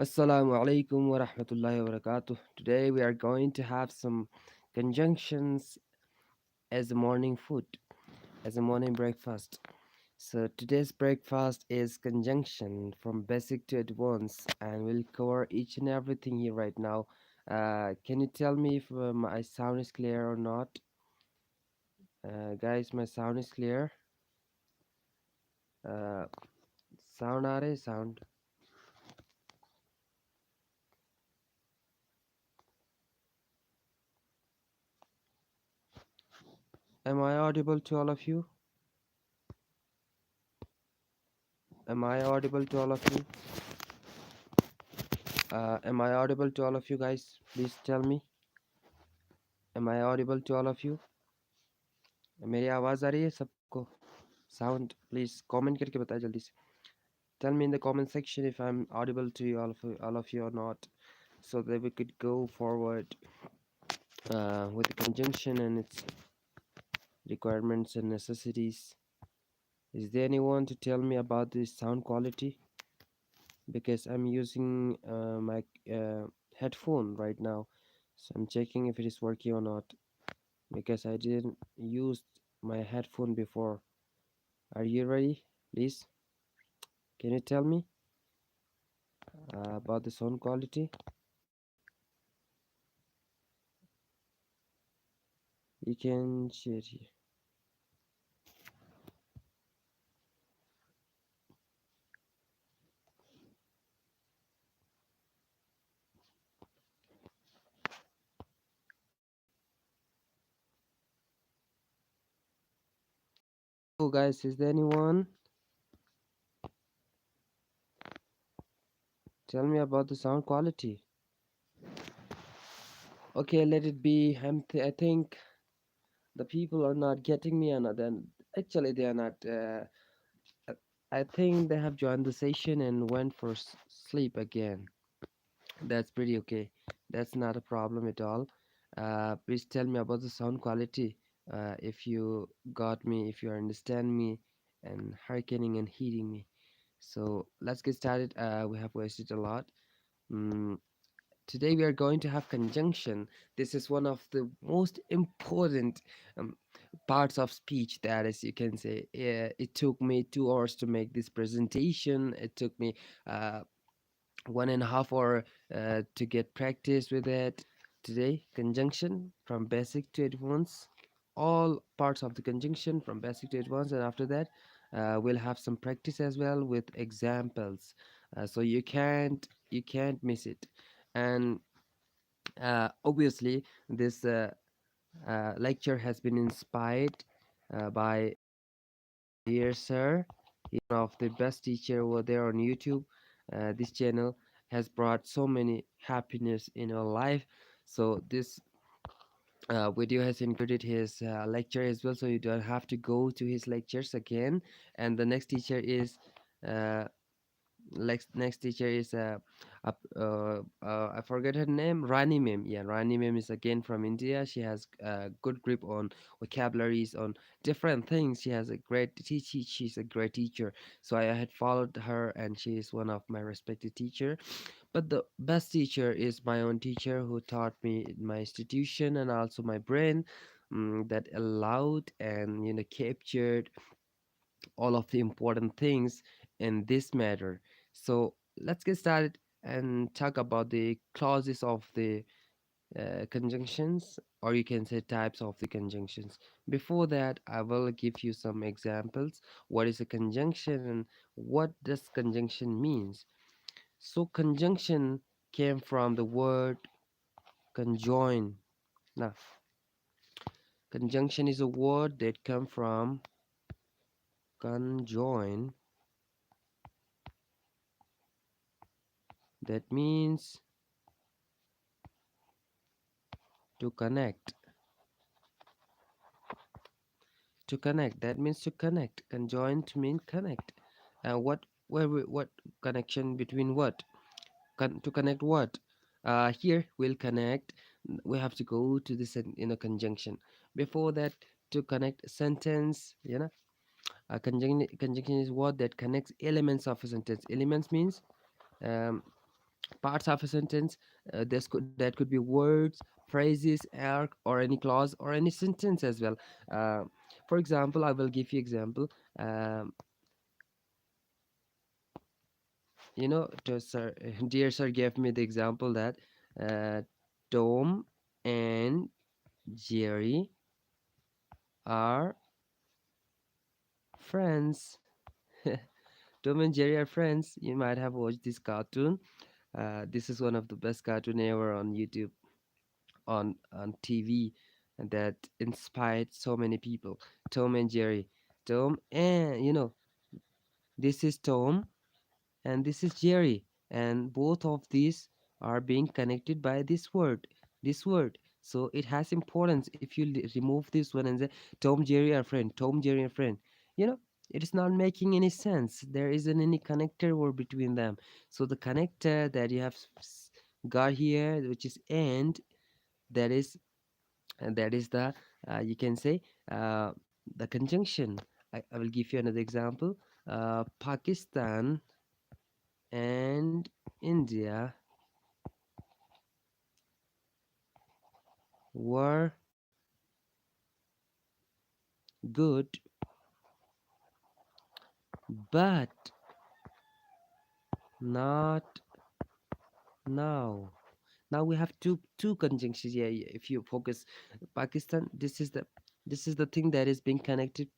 Assalamu alaikum wa rahmatullahi wa barakatuh. Today we are going to have some conjunctions as a morning food, as a morning breakfast. So today's breakfast is conjunction from basic to advanced, and we'll cover each and everything here right now. Can you tell me if my sound is clear or not? Guys, my sound is clear. Uh, sound आ रहा है sound. Am I audible to all of you? Am I audible to all of you? Am I audible to all of you guys? Please tell me. Am I audible to all of you? मेरी आवाज़ आ रही है सबको? Sound, please comment करके बताएं जल्दी से. Tell me in the comment section if I'm audible to you, all of you or not, so that we could go forward with the conjunction and its requirements and necessities. Is there anyone to tell me about the sound quality? Because I'm using my headphone right now, so I'm checking if it is working or not, because I didn't use my headphone before. Are you ready? Please, can you tell me about the sound quality? You can share here. Oh, guys, is there anyone? Tell me about the sound quality. Okay, let it be. I think the people are not getting me, and then actually they are not. Uh, I think they have joined the session and went for sleep again. That's pretty okay. That's not a problem at all. Please tell me about the sound quality. If you got me, if you understand me, and hearkening and hearing me. So let's get started. We have wasted a lot. Mm, Today we are going to have conjunction. This is one of the most important um, parts of speech. That is, you can say, it took me 2 hours to make this presentation. It took me 1.5 hour to get practice with it. Today, conjunction from basic to advanced, all parts of the conjunction from basic to advanced, and after that, we'll have some practice as well with examples. So you can't miss it. And obviously, this lecture has been inspired by dear sir. He's one of the best teacher over there on YouTube. This channel has brought so many happiness in our life. So this video has included his lecture as well, so you don't have to go to his lectures again. And the next teacher is uh, next teacher is I forget her name, Rani Ma'am. Yeah, Rani Ma'am is again from India. She has good grip on vocabularies, on different things. She has a great she's a great teacher. So I had followed her, and she is one of my respected teacher. But the best teacher is my own teacher, who taught me in my institution, and also my brain, that allowed and captured all of the important things in this matter. So let's get started and talk about the clauses of the conjunctions, or you can say types of the conjunctions. Before that, I will give you some examples. What is a conjunction and what does conjunction means? So conjunction came from the word conjoin. Now, conjunction is a word that come from conjoin, that means to connect. To connect, that means to connect. Conjoin to mean connect. What connection between what? To connect what? Here we'll connect. We have to go to this in a conjunction. Before that, to connect a sentence, a conjunction is what that connects elements of a sentence. Elements means um, parts of a sentence. That could be words, phrases, or any clause or any sentence as well. uh, for example, I will give you example. um, sir, dear sir gave me the example that uh, Tom and Jerry are friends. Tom and Jerry are friends. You might have watched this cartoon. This is one of the best cartoon ever on YouTube, on TV, and that inspired so many people. Tom and Jerry. Tom and this is Tom and this is Jerry, and both of these are being connected by this word. So it has importance. If you remove this one and say Tom Jerry are friend, Tom Jerry are friend, you know it is not making any sense. There isn't any connector word between them. So the connector that you have got here, which is and, that is the you can say uh, the conjunction. I will give you another example. Pakistan and India were good, but not now. Now we have two conjunctions here. If you focus, Pakistan, this is the thing that is being connected,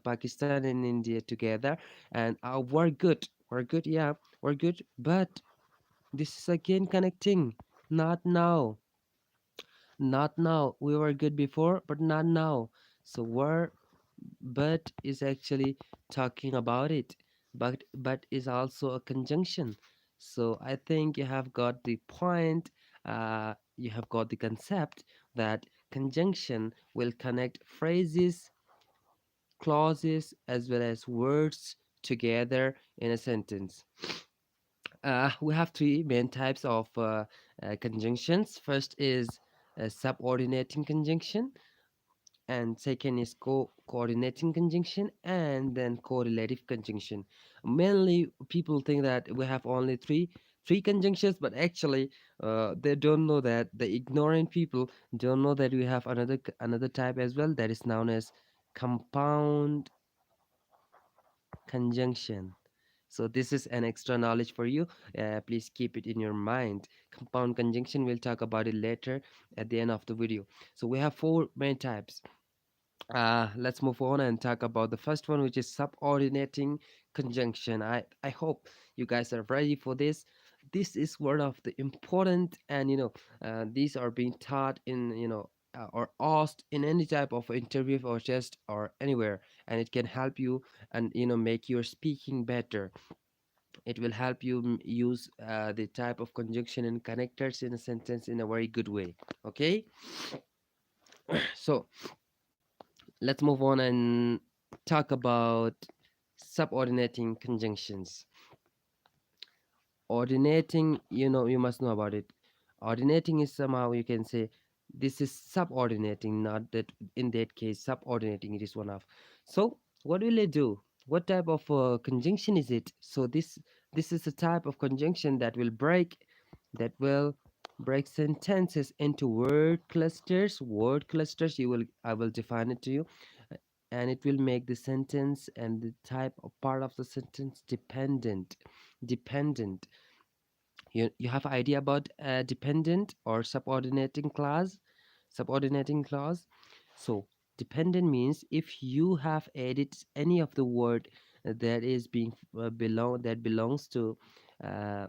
Pakistan and India together, and we're good, yeah, we're good, but this is again connecting. Not now, not now. We were good before, but not now. So we're but is actually talking about it, but is also a conjunction. So I think you have got the point. You have got the concept that conjunction will connect phrases, clauses, as well as words together in a sentence. We have three main types of conjunctions. First is subordinating conjunction, and second is coordinating conjunction, and then correlative conjunction. Mainly people think that we have only three conjunctions, but actually they don't know that. The ignorant people don't know that we have another type as well, that is known as compound conjunction. So this is an extra knowledge for you. Please keep it in your mind. Compound conjunction, we'll talk about it later at the end of the video. So we have four main types. Let's move on and talk about the first one, which is subordinating conjunction. I hope you guys are ready for this. This is one of the important, and these are being taught in or asked in any type of interview or test or anywhere, and it can help you and make your speaking better. It will help you use the type of conjunction and connectors in a sentence in a very good way. Okay, so let's move on and talk about subordinating conjunctions. Ordinating, you must know about it. Ordinating is somehow, you can say, this is subordinating, not that in that case subordinating it is one of. So what will it do? What type of conjunction is it? So this is a type of conjunction that will break sentences into word clusters. I will define it to you. And it will make the sentence and the type of part of the sentence dependent. You have idea about dependent or subordinating clause. So dependent means if you have added any of the word that is being that belongs to uh,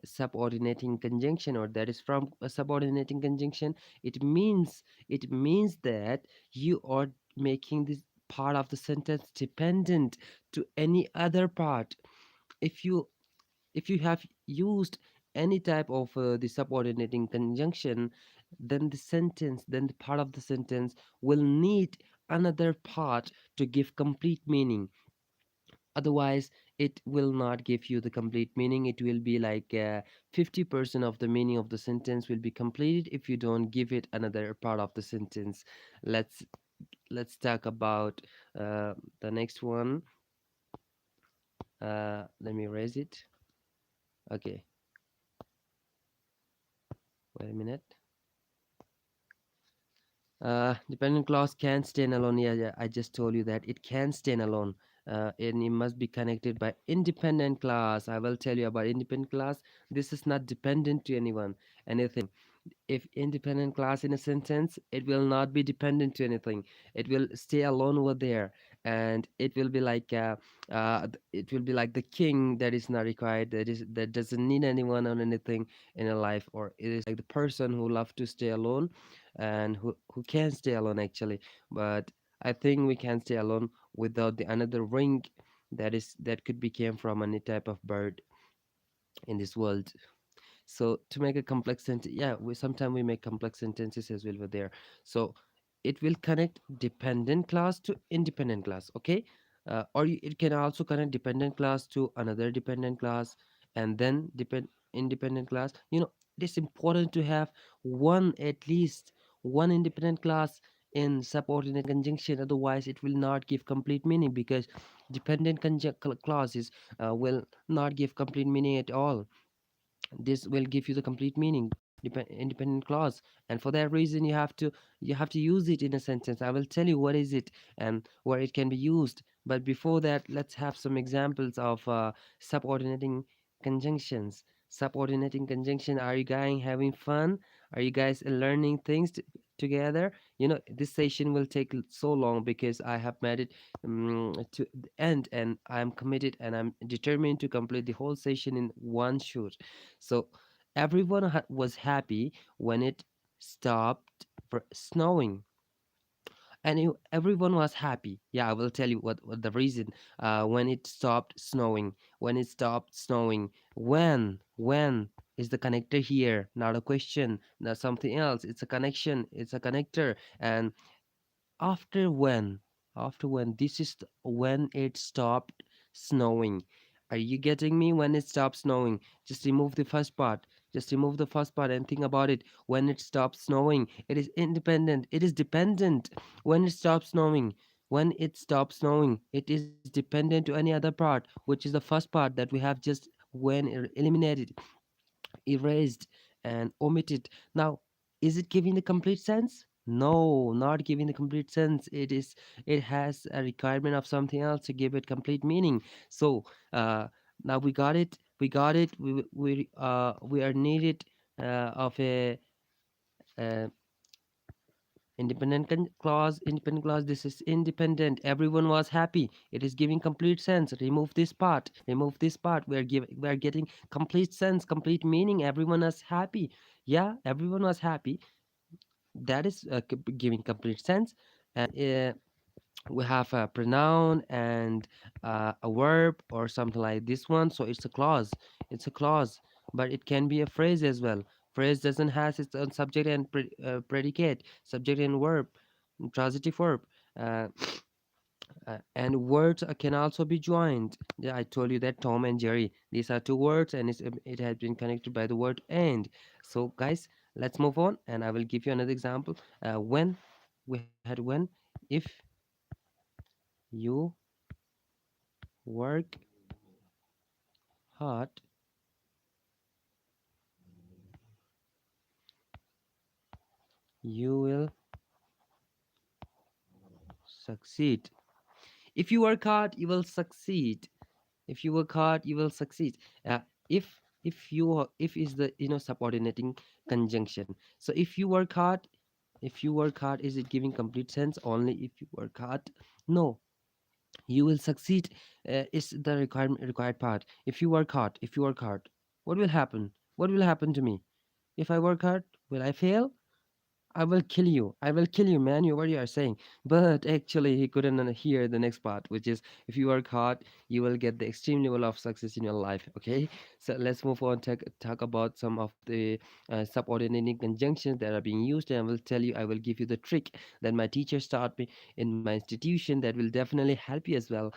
subordinating conjunction, or that is from a subordinating conjunction. It means that you are making this part of the sentence dependent to any other part. If you if you have used any type of the subordinating conjunction, then the part of the sentence will need another part to give complete meaning. Otherwise it will not give you the complete meaning. It will be like 50% of the meaning of the sentence will be completed if you don't give it another part of the sentence. Let's talk about the next one. Let me raise it. Okay. Wait a minute. Dependent clause can stand alone. Yeah, yeah, I just told you that it can stand alone. And it must be connected by independent clause. I will tell you about independent clause. This is not dependent to anyone, anything. If independent class in a sentence, it will not be dependent to anything. It will stay alone over there, and it will be like it will be like the king that is not required, that doesn't need anyone or anything in a life, or it is like the person who love to stay alone, and who can stay alone actually. But I think we can stay alone without the another ring that could be came from any type of bird in this world. So to make a complex sentence, yeah, we sometimes we make complex sentences as well over there. So it will connect dependent class to independent class, okay? It can also connect dependent class to another dependent class, and then depend independent class. It is important to have one, at least one independent class in subordinate conjunction. Otherwise it will not give complete meaning, because clauses will not give complete meaning at all. This will give you the complete meaning, independent clause. And for that reason, you have to use it in a sentence. I will tell you what is it and where it can be used. But before that, let's have some examples of subordinating conjunctions. Subordinating conjunction, are you guys having fun? Are you guys learning things together? This session will take so long because I have made it to the end, and I'm committed and I'm determined to complete the whole session in one shoot. So everyone was happy when it stopped for snowing, and everyone was happy. Yeah, I will tell you what the reason. When it stopped snowing, when it stopped snowing, when is the connector here? Not a question, not something else. It's a connection. It's a connector, and after when? After when? This is when it stopped snowing. Are you getting me? When it stopped snowing. Just remove the first part. Just remove the first part and think about it. When it stops snowing, it is independent. It is dependent. When it stops snowing. When it stops snowing, it is dependent to any other part, which is the first part that we have just when eliminated, erased, and omitted. Now, is it giving the complete sense? No, not giving the complete sense. It has a requirement of something else to give it complete meaning. So now we got it. We got it. We are needed of a uh, clause. Independent clause. This is independent. Everyone was happy. It is giving complete sense. Remove this part. Remove this part. We are getting complete sense, complete meaning. Everyone was happy. Yeah, everyone was happy. That is giving complete sense. And we have a pronoun and a verb or something like this one. So it's a clause. It's a clause, but it can be a phrase as well. Phrase doesn't has its own subject and predicate, subject and verb, transitive verb. Uh, and words can also be joined. Yeah, I told you that Tom and Jerry. These are two words, and it has been connected by the word and. So, guys, let's move on, and I will give you another example. When we had when, if you work hard, you will succeed. If you work hard, you will succeed. If you work hard, you will succeed. uh, if is the subordinating conjunction. So if you work hard, is it giving complete sense? Only if you work hard? No, you will succeed is the required part. If you work hard, what will happen? What will happen to me? If I work hard, will I fail? I will kill you. I will kill you, man. What you are saying. But actually, he couldn't hear the next part, which is if you work hard, you will get the extreme level of success in your life. Okay. So let's move on. Talk about some of the subordinating conjunctions that are being used, and I will tell you. I will give you the trick that my teachers taught me in my institution that will definitely help you as well.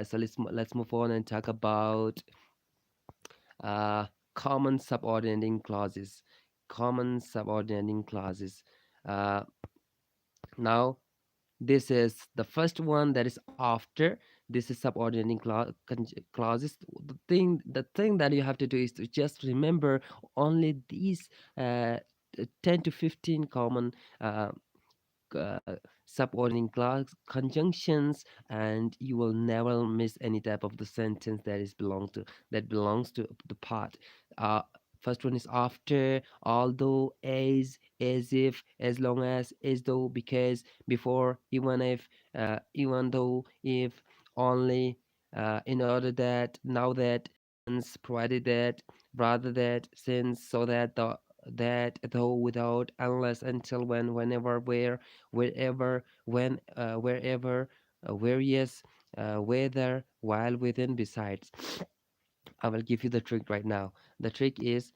So let's move on and talk about uh, common subordinating clauses. Common subordinating clauses. Uh, Now, this is the first one that is after. This is subordinating clauses. The thing that you have to do is to just remember only these. 10 to 15 common uh, uh, subordinating clause conjunctions, and you will never miss any type of the sentence that belongs to the part. uh First one is after, although, as if, as long as though, because, before, even if, even though, if, only, in order that, now that, hence, provided that, rather that, since, so that, the, that, though, without, unless, until, when, whenever, where, wherever, when, wherever, various, whether, while, within, besides. I will give you the trick right now. The trick is,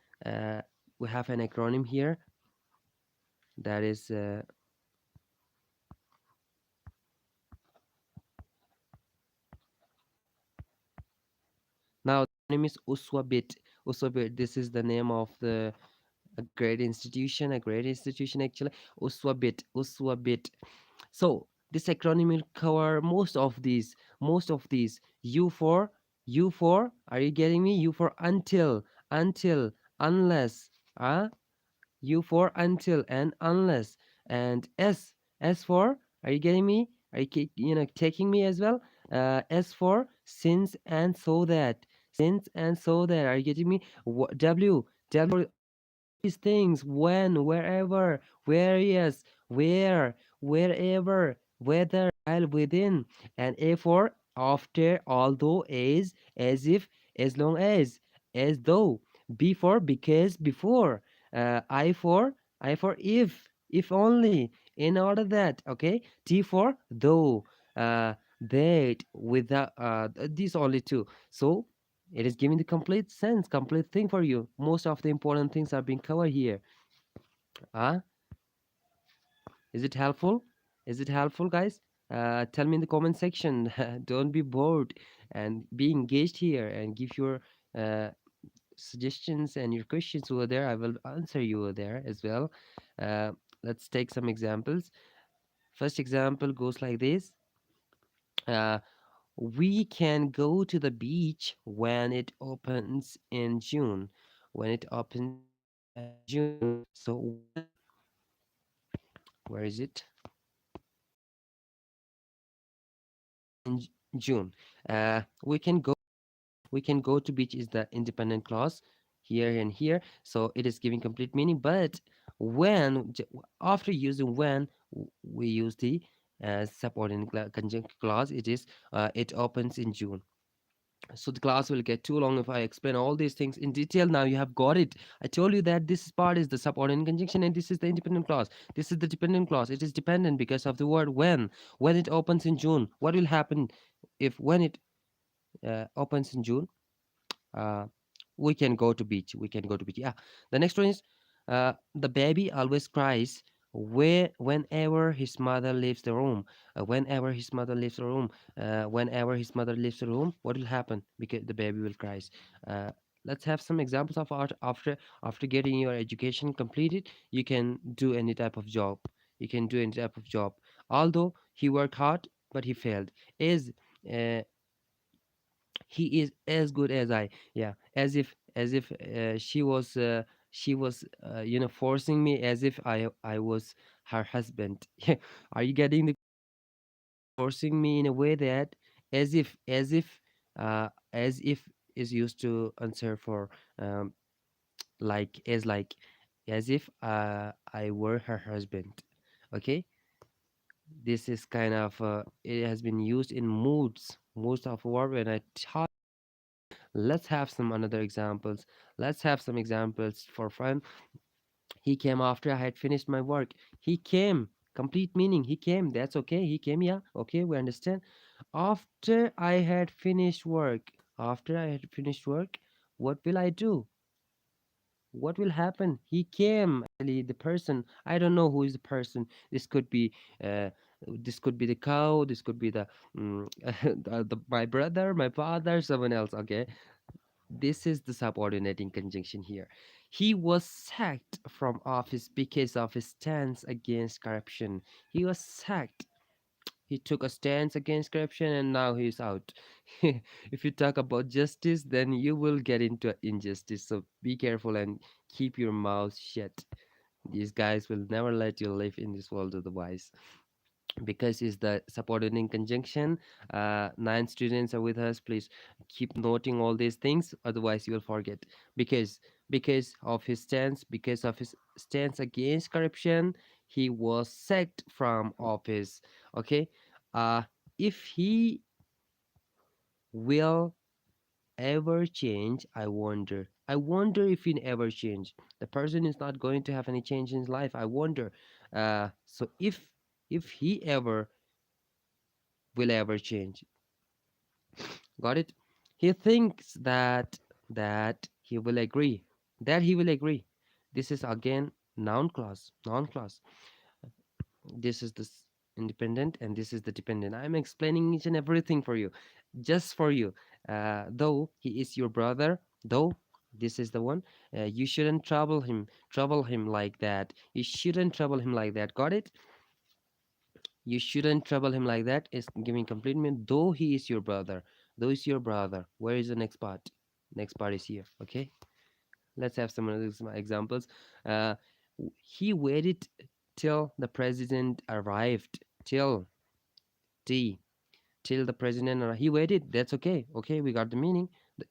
we have an acronym here, that is, now the name is Uswabit. Uswabit. This is the name of the a great institution actually. Uswabit. Uswabit. So this acronym will cover most of these. U for, are you getting me? U for until, unless, U for until and unless, and S for, are you getting me? Are you taking me as well? S for since and so that, are you getting me? W these things, when, wherever, whereas, where, wherever, whether, while, within. And A for after, although, as if, as long as though. B for because, before. I for if only, in order that. Okay. T for though, that, without, these only two. So it is giving the complete sense, complete thing for you. Most of the important things are being covered here. Ah, is it helpful? Is it helpful, guys? Tell me in the comment section. Don't be bored, and be engaged here, and give your uh, suggestions and your questions over there. I will answer you over there as well. Uh, let's take some examples. First example goes like this. Uh, we can go to the beach when it opens in June. When it opens in June. So when, where is it? In June. We can go to beach is the independent clause here and here. So it is giving complete meaning. But after using when, we use the subordinate conjunct clause. It opens in June. So the class will get too long if I explain all these things in detail. Now you have got it. I told you that this part is the subordinate conjunction and this is the independent clause. This is the dependent clause. It is dependent because of the word when. When it opens in June, what will happen if when it opens in June? uh, we can go to beach. Yeah. The next one is, the baby always cries whenever his mother leaves the room. Whenever his mother leaves the room, what will happen? Because the baby will cries. uh, let's have some examples of art. After getting your education completed, you can do any type of job. Although he worked hard, but he failed. Is uh, he is as good as I. Yeah. As if she was forcing me, as if I was her husband. Are you getting the forcing me in a way that, as if is used to answer for, um like as if I were her husband. Okay. This is kind of, it has been used in moods most of war when I taught. Let's have some another examples. Let's have some examples for fun. He came after I had finished my work. He came. Complete meaning. He came. That's okay. He came. Yeah. Okay. We understand. After I had finished work. After I had finished work, what will I do? What will happen? He came. Actually, the person. I don't know who is the person. This could be. This could be the cow. This could be my brother, my father, someone else. Okay. This is the subordinating conjunction here. He was sacked from office because of his stance against corruption. He was sacked. He took a stance against corruption and now he's out. If you talk about justice, then you will get into injustice. So be careful and keep your mouth shut. These guys will never let you live in this world otherwise, because it's the subordinating conjunction. Nine students are with us, please keep noting all these things, otherwise you will forget. because because of his stance against corruption, he was sacked from office. Okay. uh if he will ever change, I wonder if he ever change. The person is not going to have any change in his life, I wonder. So if he ever will ever change. Got it? He thinks that he will agree. That he will agree. This is again noun clause. Noun clause. This is this independent and this is the dependent. I'm explaining each and everything for you, just for you. Though he is your brother, though this is the one. You shouldn't trouble him like that. You shouldn't trouble him like that. Got it? You shouldn't trouble him like that is giving complete meaning. Though he is your brother, though he's your brother. Where is the next part? Next part is here. Okay, let's have some examples. uh he waited till the president arrived. T till the president he waited. That's okay. Okay, we got the meaning.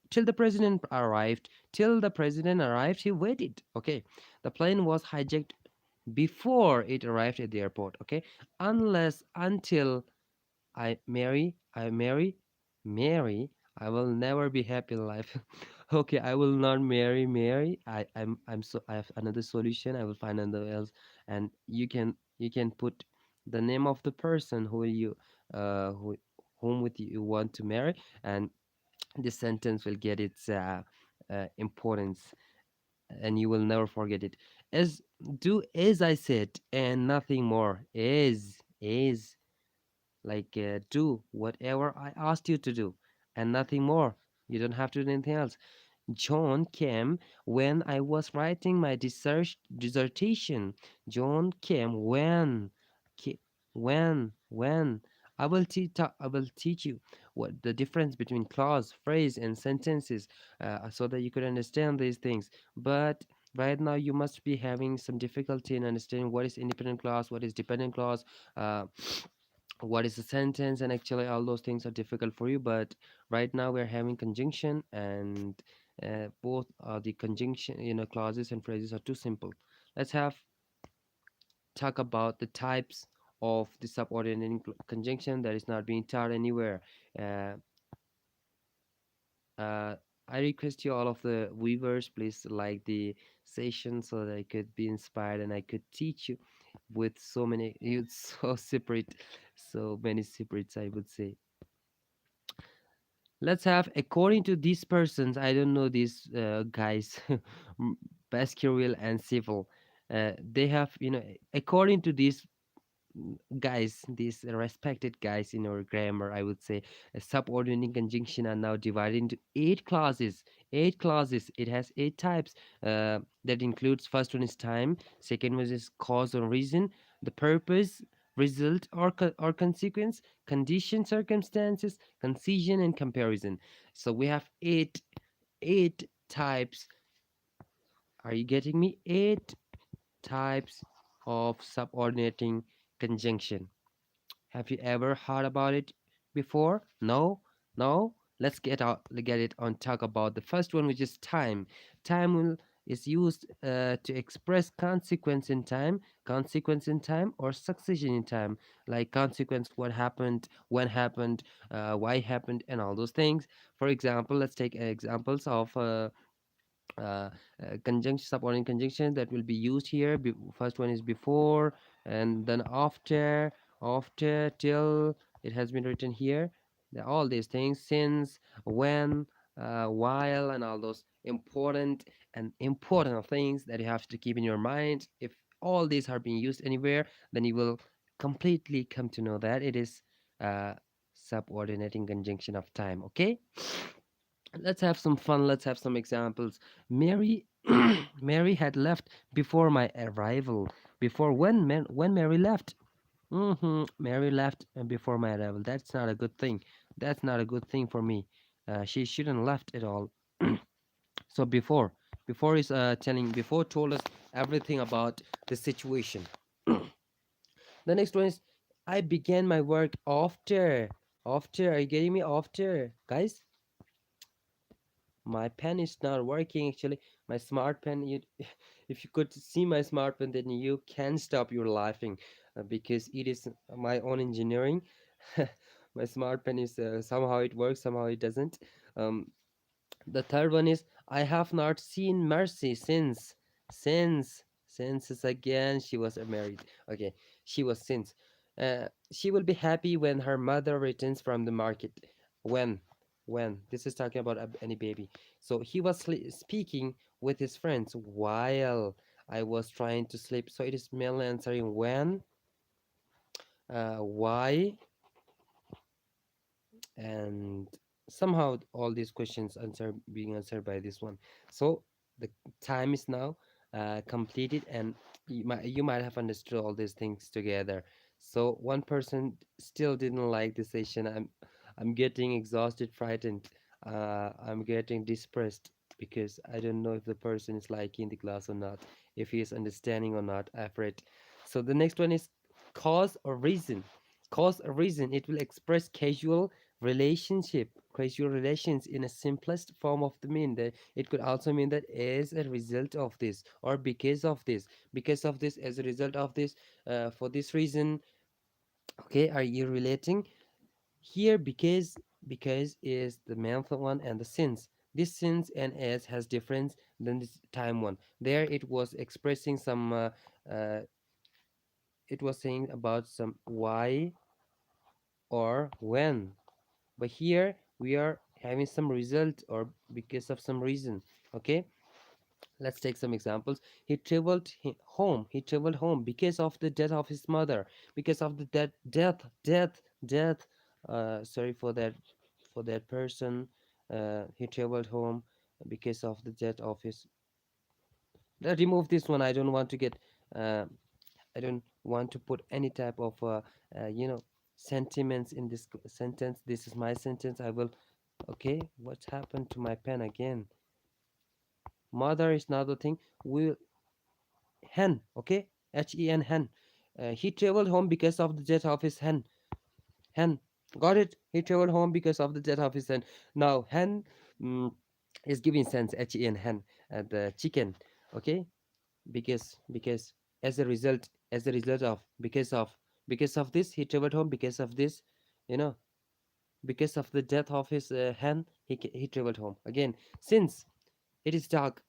Till the president arrived. Till the president arrived, he waited. Okay. The plane was hijacked before it arrived at the airport. Okay. Unless until I marry, I will never be happy in life. Okay, I will not marry. I have another solution. I will find another else, and you can put the name of the person who whom with you want to marry, and this sentence will get its importance, and you will never forget it. As do as I said, and nothing more. Is like, do whatever I asked you to do, and nothing more. You don't have to do anything else. John came when I was writing my dissertation. John came Ki- when I will teach you what the difference between clause, phrase, and sentences, so that you could understand these things. But right now you must be having some difficulty in understanding what is independent clause, what is dependent clause, uh, what is a sentence, and actually all those things are difficult for you. But right now we're having conjunction, and both the conjunction, clauses and phrases are too simple. Let's have talk about the types of the subordinating conjunction that is not being taught anywhere. uh, uh, I request you, all of the viewers, please like the session so that I could be inspired and I could teach you with so many it's so separate, so many separates, I would say. Let's have, according to these persons, I don't know these guys, Baskerville and Civil. They have, according to these guys, these respected guys in our grammar, I would say, subordinating conjunction are now divided into eight clauses. Eight clauses. It has eight types. That includes, first one is time, second one is cause or reason, the purpose, result or consequence, condition, circumstances, concision, and comparison. So we have eight types. Are you getting me? Eight types of subordinating conjunction. Have you ever heard about it before? No? No? Let's get it on talk about the first one, which is time. Time is used to express consequence in time, or succession in time. Like consequence, what happened, when happened, why happened, and all those things. For example, let's take examples of uh, conjunction, subordinate conjunction that will be used here. First one is before, and then after, till. It has been written here. All these things, since, when, while, and all those important things that you have to keep in your mind. If all these are being used anywhere, then you will completely come to know that it is uh, subordinating conjunction of time. Okay, let's have some fun. Let's have some examples. Mary Mary had left before my arrival. Before, when Mary left. Mary left before my arrival. That's not a good thing. That's not a good thing for me. She shouldn't left at all. So before is telling, before told us everything about the situation. The next one is I began my work after. After, are you getting me? After, guys, my pen is not working actually. My smart pen, you, if you could see my smart pen, then you can stop your laughing, because it is my own engineering. My smart pen is, somehow it works, somehow it doesn't. um the third one is I have not seen Mercy since is again she was married. Okay, she was since. She will be happy when her mother returns from the market. When? When? This is talking about any baby. So he was speaking with his friends while I was trying to sleep. So it is mainly answering when, why, and somehow all these questions answer being answered by this one. So the time is now completed, and you might have understood all these things together. So one person still didn't like the session. I'm getting exhausted, frightened. I'm getting depressed because I don't know if the person is liking the class or not, if he is understanding or not, afraid. So the next one is cause or reason. Cause or reason, it will express casual relations in a simplest form of the mean. That it could also mean that as a result of this, or because of this, as a result of this, for this reason. Okay, are you relating here? Because is the main one, and the since, this since and as has difference than this time one. There it was expressing some, uh, it was saying about some why or when. But here we are having some result or because of some reason. Okay, let's take some examples. He traveled home because of the death of his mother, because of the death. Sorry for that person. He traveled home because of the death of his. Remove this one. I don't want to get, uh, I don't want to put any type of, uh, you know sentiments in this sentence. This is my sentence. I will. Okay, what's happened to my pen again? Mother is not the thing. Will hen. Okay, hen, hen. He traveled home because of the death of his hen. Hen. Got it? He traveled home because of the death of his hen. Now hen, mm, is giving sense. Hen, the chicken. Okay, because as a result of, because of this, he traveled home because of this. You know, because of the death of his, hen, he traveled home again. Since it is dark,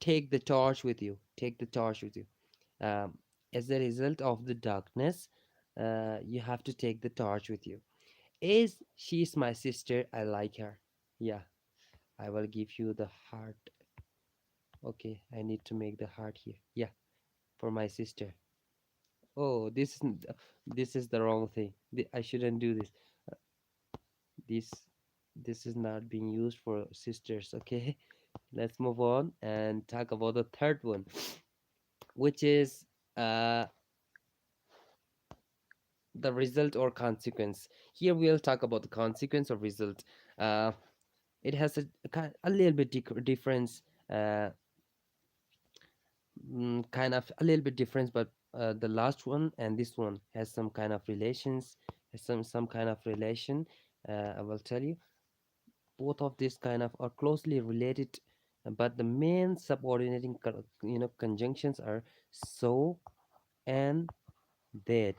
take the torch with you. Take the torch with you. um, as a result of the darkness, you have to take the torch with you. Is she's my sister, I like her. Yeah, I will give you the heart. Okay, I need to make the heart here. Yeah, for my sister. Oh, this is the wrong thing. I shouldn't do this. This is not being used for sisters. Okay, let's move on and talk about the third one, which is, uh the result or consequence. Here we'll talk about the consequence or result. Uh, it has a little bit difference, uh, kind of a little bit difference, but the last one and this one has some kind of relations, has some kind of relation. I will tell you, both of these kind of are closely related, but the main subordinating conjunctions are so and that.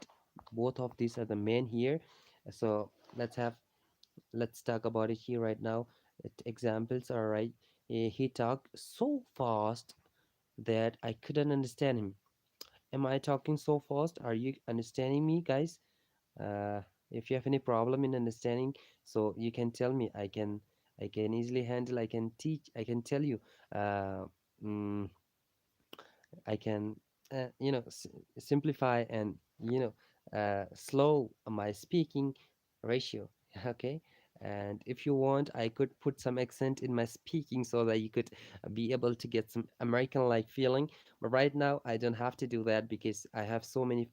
Both of these are the main here. So let's talk about it here right now. Examples are right. He talked so fast that I couldn't understand him. Am I talking so fast? Are you understanding me, guys? Uh, if you have any problem in understanding, so you can tell me. I can easily handle. I can teach. I can tell you. Uh, mm, I can, simplify and, slow my speaking ratio. Okay, and if you want, I could put some accent in my speaking so that you could be able to get some American-like feeling. But right now, I don't have to do that because I have so many,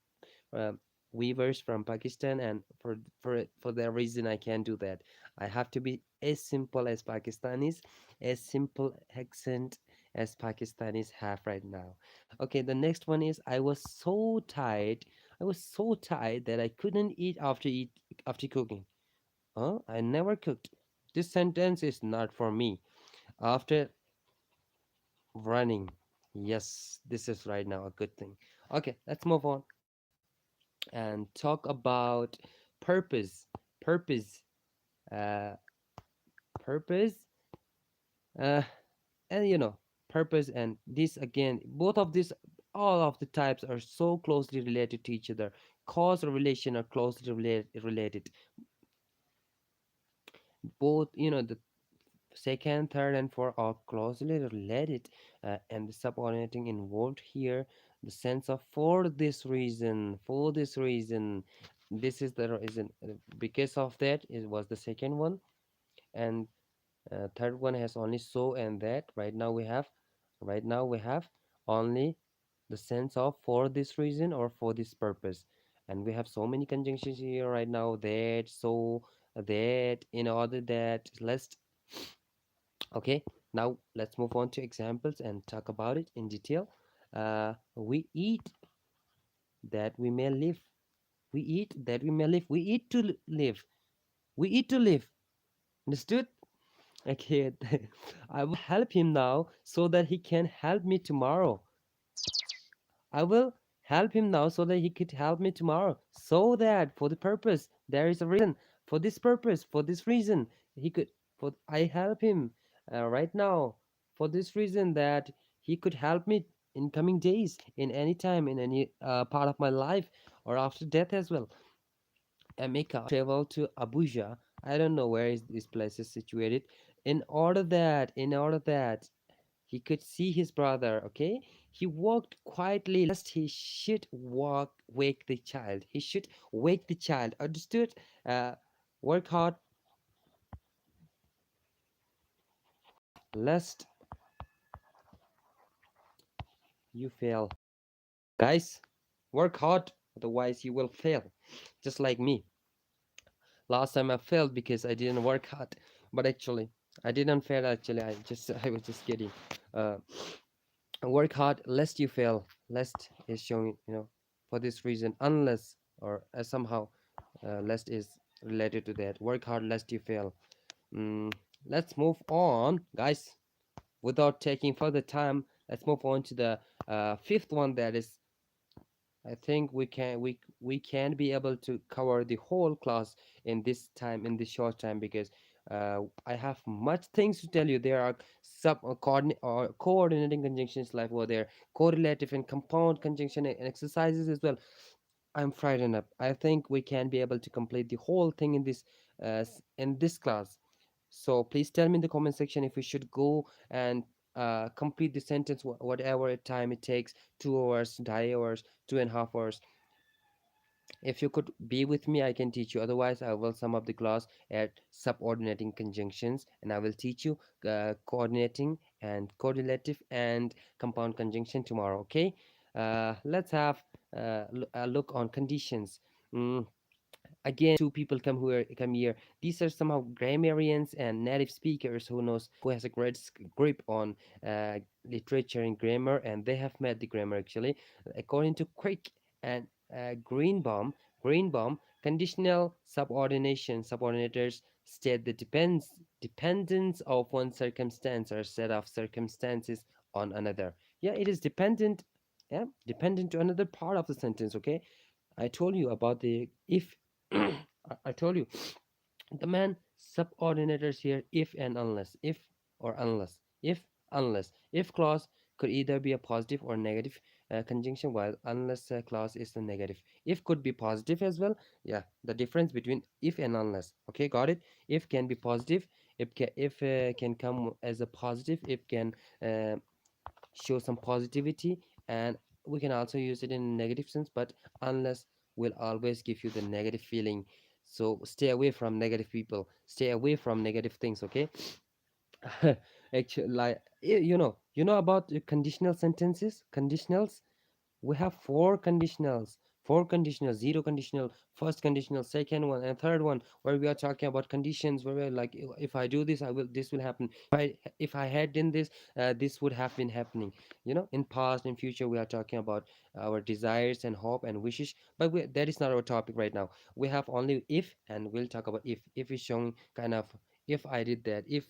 uh, weavers from Pakistan, and for that reason, I can't do that. I have to be as simple as Pakistanis, as simple accent, as Pakistanis have right now. Okay, the next one is I was so tired. I was so tired that I couldn't eat after cooking. Huh? I never cooked. This sentence is not for me. After running. Yes, this is right now a good thing. Okay, let's move on and talk about purpose. Purpose. Uh, purpose. Uh, and purpose and this again. Both of these, all of the types are so closely related to each other. Cause or relation are closely related. Both, the second, third, and fourth are closely related, and the subordinating involved here, the sense of for this reason, this is the reason. Because of that, it was the second one, and third one has only so and that. Right now we have only the sense of for this reason or for this purpose, and we have so many conjunctions here right now: that, so, that, in order that. Let's Okay, now let's move on to examples and talk about it in detail. We eat that we may live. We eat that we may live. We eat to live. We eat to live. Understood? Okay, I will help him now so that he can help me tomorrow. I will help him now so that he could help me tomorrow. So that for the purpose, there is a reason. For this purpose, for this reason, he could. For I help him right now. For this reason that he could help me in coming days, in any time, in any part of my life, or after death as well. Emeka traveled to Abuja. I don't know where is this place is situated. In order that he could see his brother, okay? He walked quietly lest he should wake the child. He should wake the child. Understood? Uh, work hard lest you fail. Guys, work hard, otherwise you will fail. Just like me. Last time I failed because I didn't work hard. But actually, I didn't fail actually. I was just kidding. Uh, work hard lest you fail. Lest is showing, for this reason, unless or somehow lest is related to that. Work hard lest you fail. mm, let's move on, guys, without taking further time. Let's move on to the fifth one. That is, I think we can be able to cover the whole class in this time, in this short time, because I have much things to tell you. There are coordinating conjunctions like what there, correlative and compound conjunction and exercises as well. I'm frightened up. I think we can be able to complete the whole thing in this class. So please tell me in the comment section if we should go and complete the sentence whatever time it takes, 2 hours, 2.5 hours, 2.5 hours. If you could be with me, I can teach you. Otherwise, I will sum up the class at subordinating conjunctions, and I will teach you coordinating and correlative and compound conjunction tomorrow. Okay. Let's have a look on conditions. Mm, Again, two people come here. These are somehow grammarians and native speakers who has a great grip on literature and grammar, and they have met the grammar actually. According to Crick and Greenbaum, conditional subordinators state the dependence of one circumstance or set of circumstances on another. Yeah, it is dependent. Yeah, dependent to another part of the sentence. Okay, I told you about the if. I told you the man subordinators here if and unless, if clause could either be a positive or negative conjunction, while unless clause is the negative. If could be positive as well. Yeah, the difference between if and unless. Okay, got it. If can be positive, if can come as a positive, if can uh, show some positivity, and we can also use it in a negative sense, but unless will always give you the negative feeling. So stay away from negative people, stay away from negative things, okay? Actually, like you know about the conditional sentences, conditionals. We have four conditionals. Four conditional, zero conditional, first conditional, second one, and third one, where we are talking about conditions, where we're like, if I do this, I will, this will happen. If I had done this, this would have been happening. In past and future, we are talking about our desires and hope and wishes, but that is not our topic right now. We have only if, and we'll talk about if. If is showing kind of, if I did that, if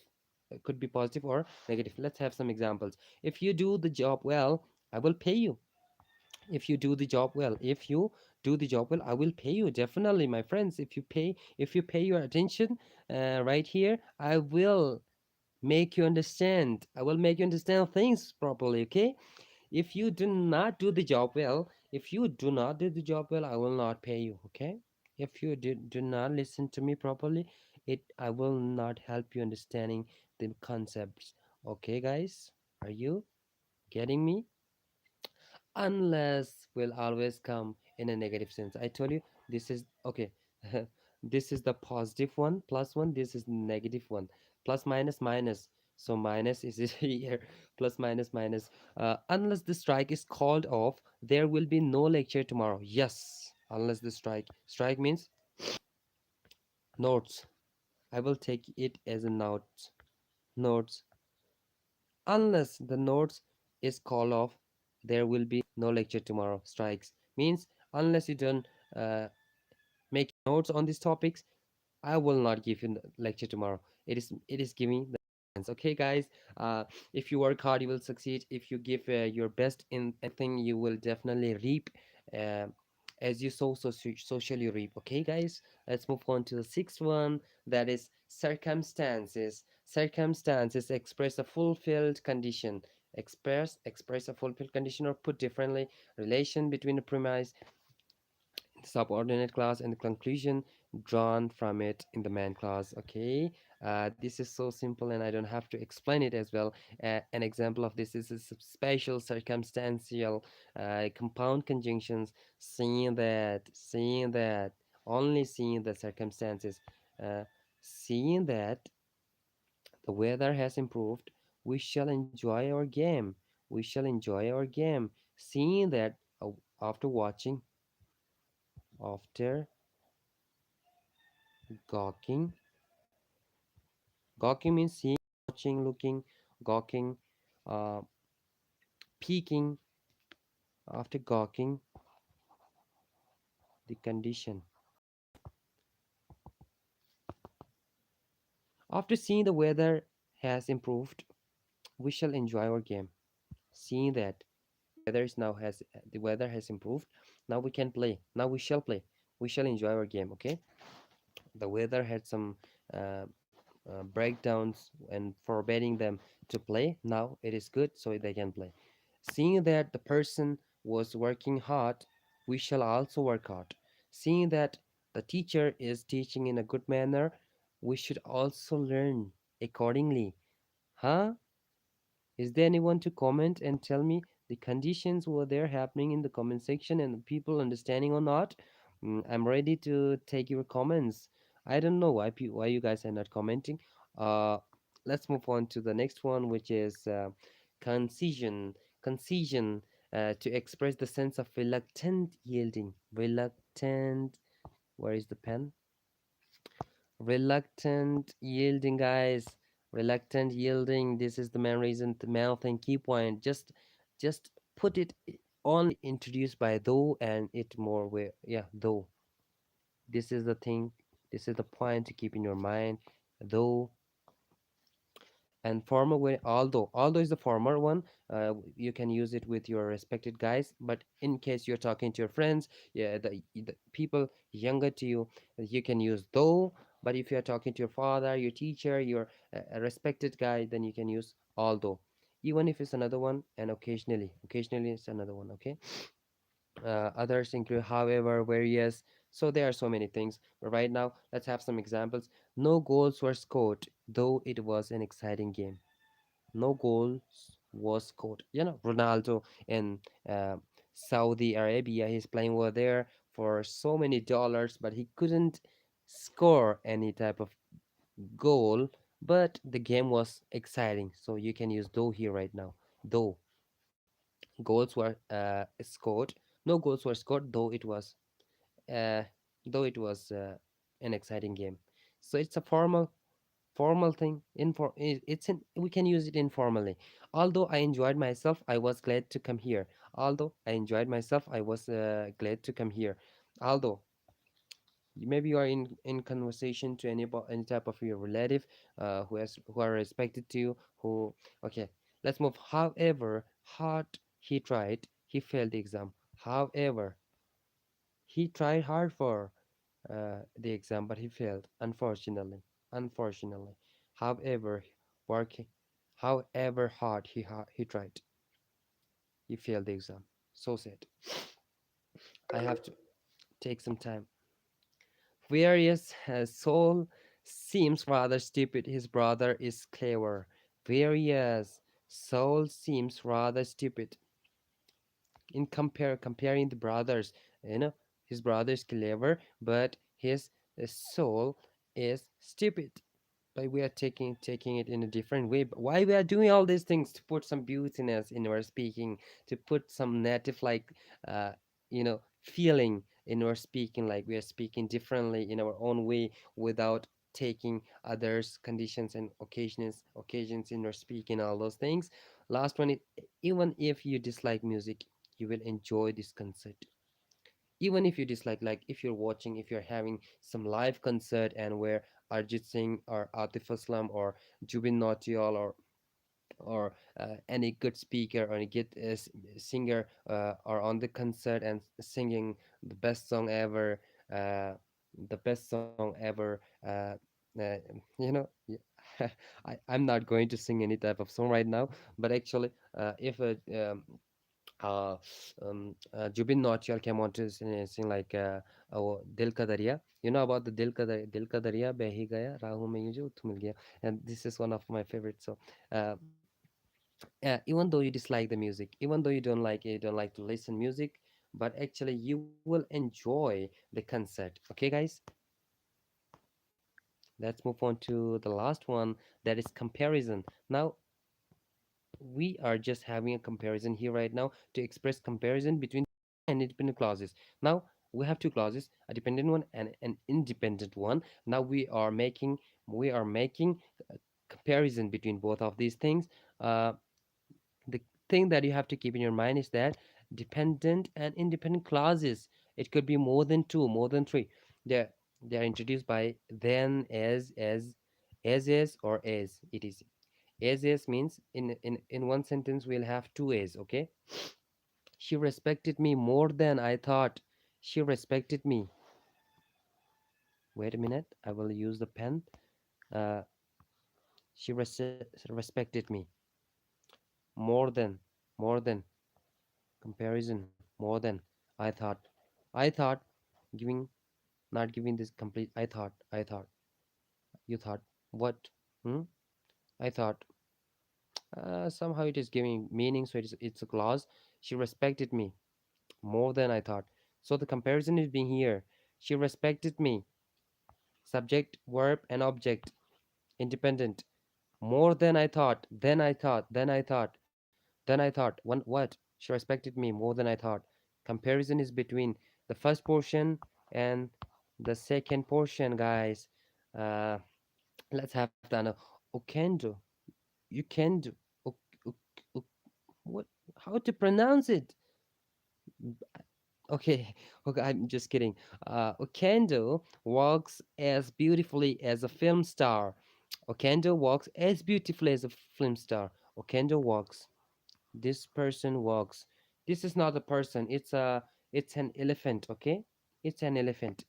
it could be positive or negative. Let's have some examples. If you do the job well, I will pay you. If you do the job well, if you do the job well, I will pay you, definitely, my friends. If you pay your attention, right here, I will make you understand things properly, okay? If you do not do the job well, if you do not do the job well, I will not pay you, okay? If you do not listen to me properly, I will not help you understanding the concepts. Okay, guys, are you getting me? Unless will always come in a negative sense. I told you, this is okay. This is the positive one, plus one. This is negative one, plus minus minus. So minus is here, plus minus minus. Unless the strike is called off, there will be no lecture tomorrow. Yes, unless the strike means notes. I will take it as a notes. Unless the notes is called off, there will be no lecture tomorrow. Strikes means, unless you don't uh, make notes on these topics, I will not give you the lecture tomorrow. It is giving the chance. Okay, guys. If you work hard, you will succeed. If you give your best in anything, you will definitely reap. Uh, as you sow, so shall you reap. Okay, guys. Let's move on to the sixth one. That is circumstances. Circumstances express a fulfilled condition. Express a fulfilled condition, or put differently, relation between a premise, subordinate clause, and the conclusion drawn from it in the main clause. Okay, this is so simple and I don't have to explain it as well. An example of this is special circumstantial compound conjunctions. Seeing that only seeing the circumstances, uh, seeing that the weather has improved, we shall enjoy our game. We shall enjoy our game. Seeing that, after watching, after gawking. Gawking means seeing, watching, looking, gawking, uh, peeking. After gawking, the condition. After seeing the weather has improved, we shall enjoy our game. Seeing that the weather has improved, now we can play. Now we shall play. We shall enjoy our game. Okay. The weather had some uh, breakdowns and forbidding them to play. Now it is good, so they can play. Seeing that the person was working hard, we shall also work hard. Seeing that the teacher is teaching in a good manner, we should also learn accordingly. Huh? Is there anyone to comment and tell me the conditions were there happening in the comment section and the people understanding or not? I'm ready to take your comments. I don't know why you guys are not commenting. Uh, let's move on to the next one, which is concision. Concision, to express the sense of reluctant yielding. Reluctant. Where is the pen? Reluctant yielding, guys. Reluctant yielding. This is the main reason, the main thing, key point. Just put it only introduced by though, and it more where, yeah, though. This is the thing. This is the point to keep in your mind. Though, and former way, although is the former one. You can use it with your respected guys, but in case you're talking to your friends, yeah, the people younger to you, you can use though. But if you're talking to your father, your teacher, your a respected guy, then you can use although, even if it's another one. And occasionally it's another one. Okay. Others include however, whereas. So there are so many things, but right now let's have some examples. No goals were scored, though it was an exciting game. No goals was scored. Ronaldo in Saudi Arabia, he's playing over there for so many dollars, but he couldn't score any type of goal. But the game was exciting, so you can use though here right now. Though goals were scored, No goals were scored, uh, though it was an exciting game. So it's a formal thing. It's in, we can use it informally. Although I enjoyed myself, I was glad to come here. Although I enjoyed myself, I was glad to come here. Although maybe you are in conversation to any type of your relative who are respected to you, who, okay, let's move. However hard he tried, he failed the exam. However, he tried hard for the exam, but he failed, unfortunately. Unfortunately. However, working, however hard he tried, he failed the exam. So sad. I have to take some time. Various soul seems rather stupid. His brother is clever. Various soul seems rather stupid. In comparing the brothers, you know, his brother is clever, but his soul is stupid. But we are taking it in a different way. But why we are doing all these things? To put some beautiness in our speaking, to put some native like feeling in our speaking, like we are speaking differently in our own way, without taking others conditions and occasions in our speaking, all those things. Last one, even if you dislike music, you will enjoy this concert. Even if you dislike, like if you're watching, if you're having some live concert, and where Arjit Singh or Atif Aslam or Jubin Nautiyal or any good speaker or any good singer are on the concert and singing the best song ever, uh, the best song ever, uh, I'm not going to sing any type of song right now, but actually if uh, Jubin Nautiyal came on to sing like Dil Ka Darya. You know about the Dil Ka Darya beh hi gaya rahoon mein यूं जो तू मिल गया, and this is one of my favorites. So uh, even though you dislike the music, even though you don't like to listen music, but actually you will enjoy the concert. Okay, guys, let's move on to the last one, that is comparison. Now we are just having a comparison here right now to express comparison between and independent clauses. Now we have two clauses, a dependent one and an independent one. Now we are making a comparison between both of these things. The thing that you have to keep in your mind is that dependent and independent clauses, it could be more than two, more than three. They're introduced by then, as is, or as it is. As is means in one sentence we'll have two as. Okay, she respected me more than I thought. She respected me. Wait a minute, I will use the pen. uh she respected me more than, more than, comparison, more than I thought. I thought, giving, not giving this complete. I thought, you thought, what? Hmm? I thought, somehow it is giving meaning, so it's a clause. She respected me more than I thought. So the comparison is being here. She respected me. Subject, verb, and object. Independent. More than I thought. Then I thought. What? She respected me more than I thought. Comparison is between the first portion and the second portion, guys. Uh, let's have that. Okendo. You can do. Ok, ok, ok, what? How to pronounce it? Okay, okay, I'm just kidding. Okendo walks as beautifully as a film star. Okendo walks as beautifully as a film star. Okendo walks. This person walks. This is not a person. It's an elephant. Okay, it's an elephant.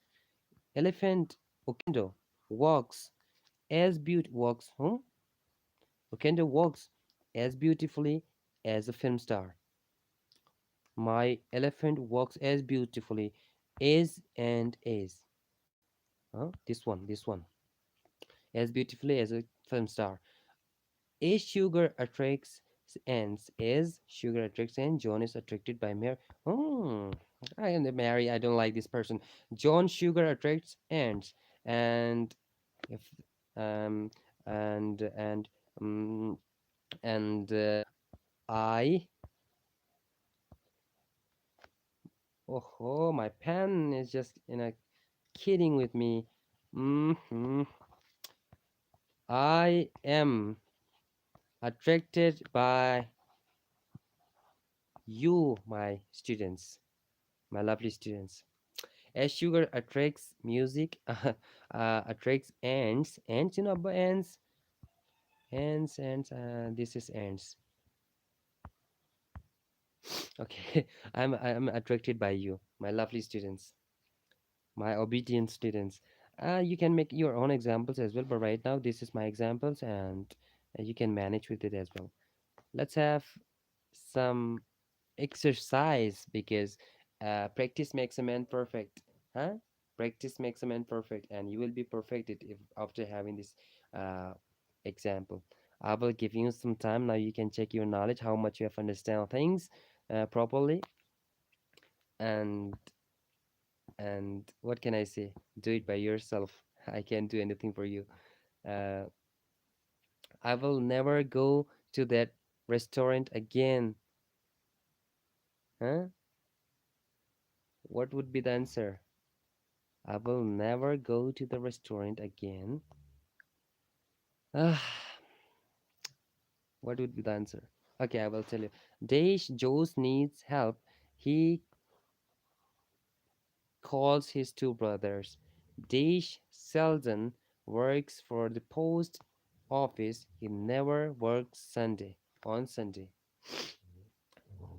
Elephant. Okendo walks as walks. Huh? Okendo walks as beautifully as a film star. My elephant walks as beautifully as and as. Huh? This one. As beautifully as a film star. A sugar attracts ants. As sugar attracts ants, John is attracted by Mary. Hmm. I am the Mary. I don't like this person. John sugar attracts ants, and if um and um and I Oh, my pen is just kidding with me. Hmm. I am attracted by you, my students, my lovely students. As sugar attracts music, attracts ants. Ants, you know about ants? Ants, ants. This is ants. Okay, I'm attracted by you, my lovely students, my obedient students. You can make your own examples as well, but right now this is my examples, and you can manage with it as well. Let's have some exercise because practice makes a man perfect, huh? Practice makes a man perfect, and you will be perfected if after having this uh, example. I will give you some time now. You can check your knowledge, how much you have understand things properly, and what can I say? Do it by yourself. I can't do anything for you. Uh, I will never go to that restaurant again. Huh? What would be the answer? I will never go to the restaurant again. Ah, what would be the answer? Okay, I will tell you. Dash Joes needs help. He calls his two brothers. Dash Selden works for the post office. He never works Sunday on Sunday.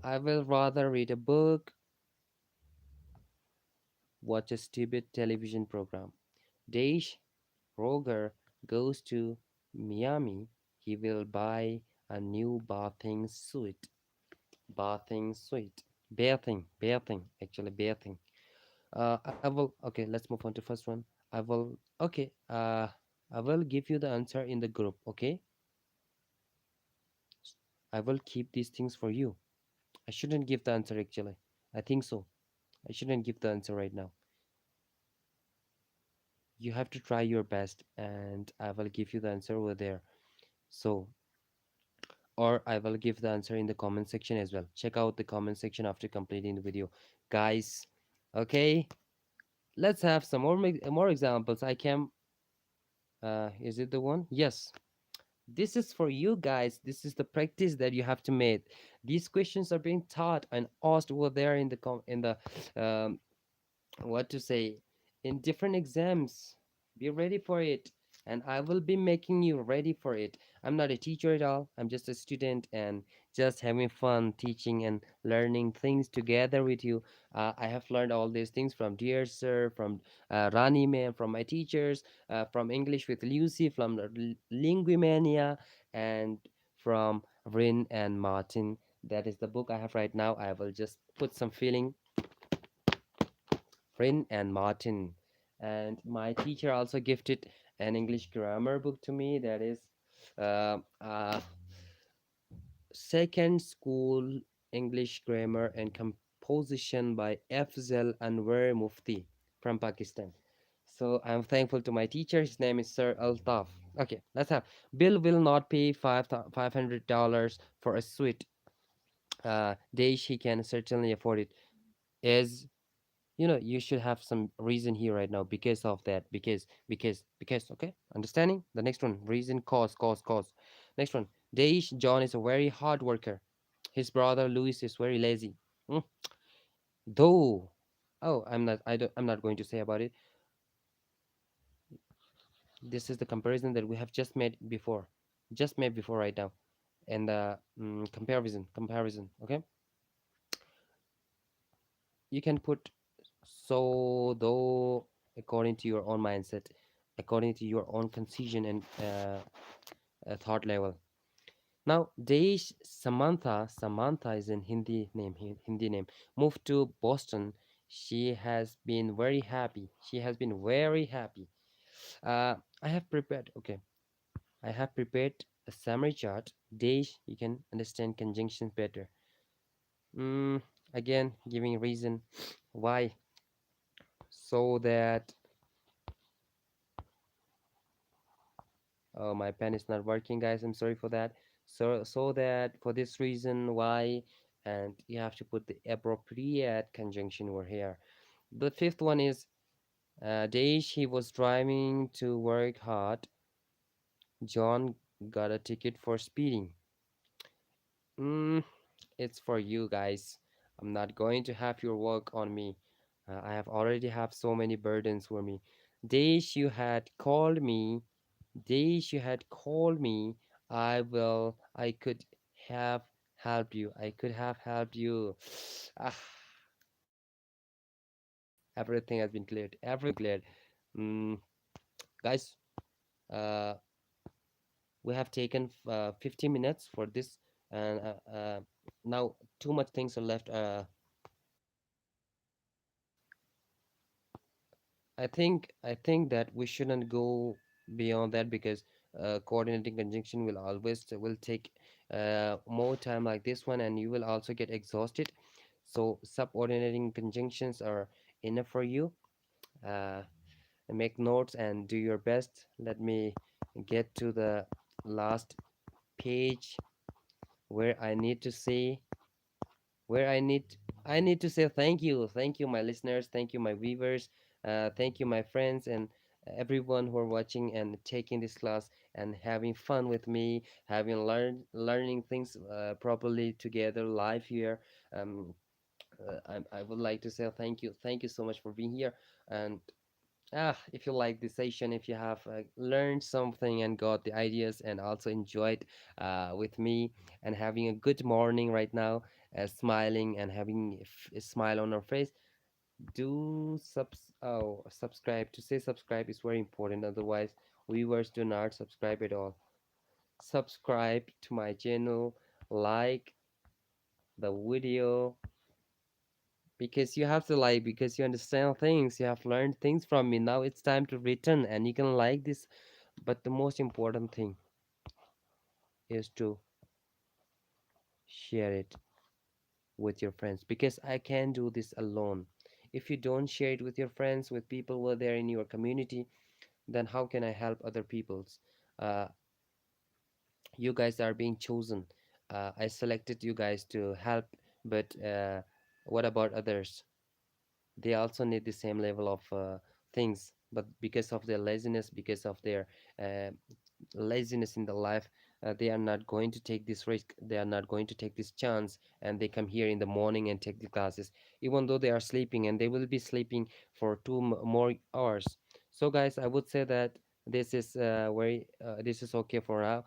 I will rather read a book, watch a stupid television program. Dash Roger goes to Miami. He will buy a new bathing suit. Bathing suit. Actually, bathing. I will, okay, let's move on to first one. Okay, I will give you the answer in the group, okay? I will keep these things for you. I shouldn't give the answer actually. I think so. I shouldn't give the answer right now. You have to try your best and I will give you the answer over there. So, or I will give the answer in the comment section as well. Check out the comment section after completing the video. Guys, okay, let's have some more examples. I can, is it the one? Yes. This is for you guys. This is the practice that you have to make. These questions are being taught and asked over there in the um, what to say, in different exams. Be ready for it, and I will be making you ready for it. I'm not a teacher at all. I'm just a student and just having fun teaching and learning things together with you. I have learned all these things from dear sir, from Rani Ma'am, from my teachers, from English with Lucy, from Linguimania, and from Rin and Martin. That is the book I have right now. I will just put some feeling, Rin and Martin. And my teacher also gifted an English grammar book to me. That is uh, uh, Second School English Grammar and Composition by Afzal Anwar Mufti from Pakistan. So I'm thankful to my teacher. His name is Sir Altaf. Okay, let's have. Bill will not pay $500 for a suite. Days he can certainly afford it. Is, you should have some reason here right now because of that, because, okay, understanding. The next one, reason, cause. Next one, Deish John is a very hard worker. His brother Louis is very lazy. Hmm. Though, oh, I'm not going to say about it. This is the comparison that we have just made before right now, and the comparison, okay. You can put so, though, according to your own mindset, according to your own concision and thought level. Now, Deish Samantha is in Hindi name, moved to Boston. She has been very happy. Uh, I have prepared, okay, I have prepared a summary chart. Deish, you can understand conjunctions better. Mm, Again, giving reason why, so that, my pen is not working, guys. I'm sorry for that. So that for this reason why, and you have to put the appropriate conjunction over here. The fifth one is days he was driving to work hard. John got a ticket for speeding. Mm, it's for you guys. I'm not going to have your work on me. I have already have so many burdens for me. Days you had called me, days you had called me, I could have helped you. I could have helped you. Ah, everything has been cleared. Everything cleared. Mm, guys, uh, we have taken 50 minutes for this, and now too much things are left. I think that we shouldn't go beyond that, because coordinating conjunction will always will take more time like this one, and you will also get exhausted. So subordinating conjunctions are enough for you. Uh, make notes and do your best. Let me get to the last page where I need to say where I need to say thank you, my listeners, thank you, my viewers, thank you, my friends, and everyone who are watching and taking this class and having fun with me, having learning things properly together live here. Um, I would like to say thank you so much for being here. And if you like this session, if you have learned something and got the ideas and also enjoyed with me and having a good morning right now, smiling and having a smile on our face, subscribe. To say subscribe is very important. Otherwise, viewers do not subscribe at all. Subscribe to my channel, like the video, because you have to like, because you understand things, you have learned things from me. Now it's time to return, and you can like this. But the most important thing is to share it with your friends, because I can't do this alone. If you don't share it with your friends, with people who are there in your community, then how can I help other people's? uh, you guys are being chosen. I selected you guys to help, but what about others? They also need the same level of things, but because of their laziness, because of their uh, laziness in the life, they are not going to take this risk, they are not going to take this chance, and they come here in the morning and take the classes, even though they are sleeping, and they will be sleeping for more hours. So guys, I would say that this is okay for now.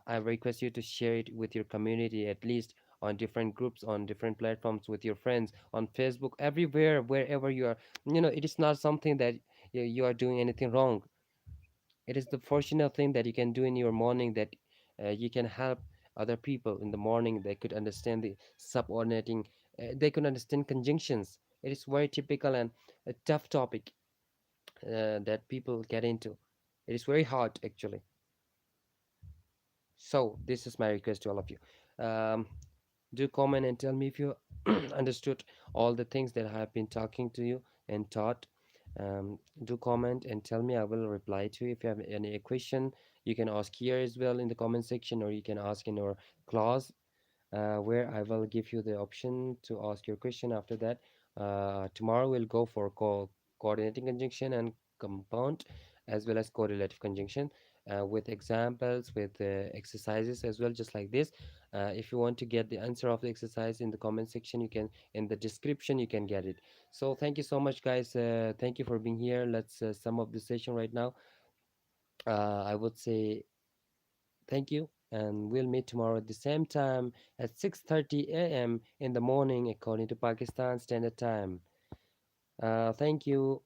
I request you to share it with your community, at least on different groups, on different platforms, with your friends, on Facebook, everywhere, wherever you are. It is not something that you are doing anything wrong. It is the fortunate thing that you can do in your morning, that you can help other people in the morning. They could understand the subordinating, they could understand conjunctions. It is very typical and a tough topic that people get into. It is very hard, actually. So this is my request to all of you. um, do comment and tell me if you understood all the things that I have been talking to you and taught. Do comment and tell me. I will reply to you. If you have any question, you can ask here as well in the comment section, or you can ask in our class, where I will give you the option to ask your question. After that, tomorrow we'll go for coordinating conjunction and compound, as well as correlative conjunction, with examples, with exercises as well, just like this. If you want to get the answer of the exercise in the comment section, you can, in the description, you can get it. So thank you so much, guys. Thank you for being here. Let's sum up the session right now. I would say thank you, and we'll meet tomorrow at the same time at 6:30 a.m. in the morning, according to Pakistan Standard Time. Thank you.